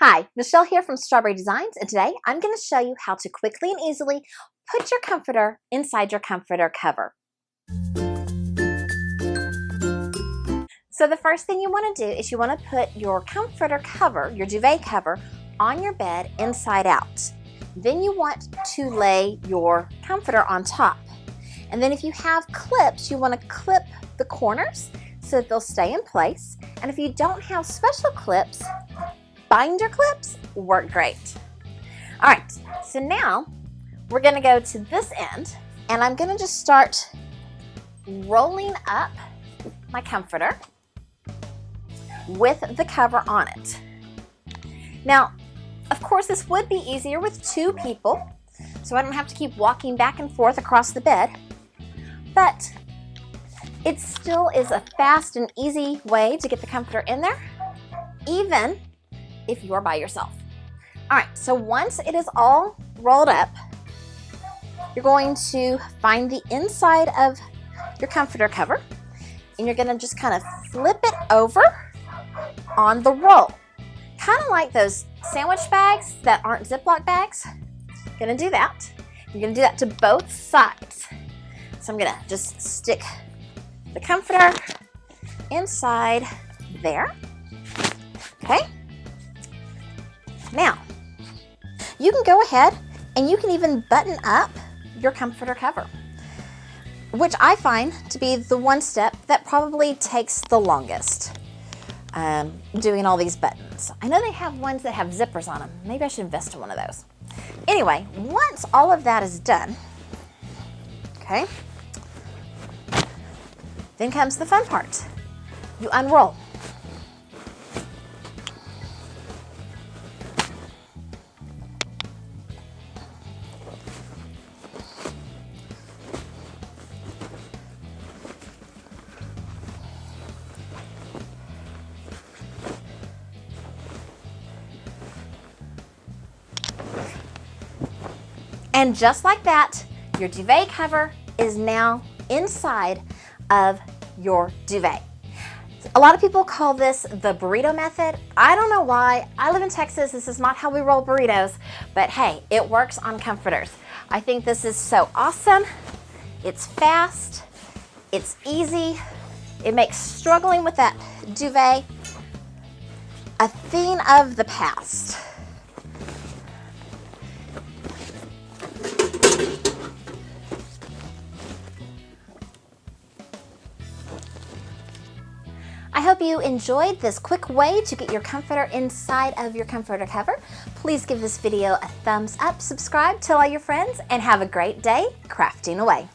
Hi, Michelle here from StrawBearie Designs, and today I'm going to show you how to quickly and easily put your comforter inside your comforter cover. So the first thing you want to do is you want to put your comforter cover, your duvet cover, on your bed inside out. Then you want to lay your comforter on top. And then if you have clips, you want to clip the corners so that they'll stay in place. And if you don't have special clips, binder clips work great. All right, so now we're gonna go to this end and I'm gonna just start rolling up my comforter with the cover on it. Now, of course, this would be easier with two people, so I don't have to keep walking back and forth across the bed, but it still is a fast and easy way to get the comforter in there, even if you are by yourself. All right, so once it is all rolled up, you're going to find the inside of your comforter cover and you're gonna just kind of flip it over on the roll. Kind of like those sandwich bags that aren't Ziploc bags. You're gonna do that. You're gonna do that to both sides. So I'm gonna just stick the comforter inside there, okay? Now, you can go ahead and you can even button up your comforter cover, which I find to be the one step that probably takes the longest, doing all these buttons. I know they have ones that have zippers on them. Maybe I should invest in one of those. Anyway, once all of that is done, okay, then comes the fun part. You unroll. And just like that, your duvet cover is now inside of your duvet. A lot of people call this the burrito method. I don't know why. I live in Texas. This is not how we roll burritos, but hey, it works on comforters. I think this is so awesome. It's fast, it's easy. It makes struggling with that duvet a thing of the past. I hope you enjoyed this quick way to get your comforter inside of your comforter cover. Please give this video a thumbs up, subscribe, tell all your friends, and have a great day crafting away.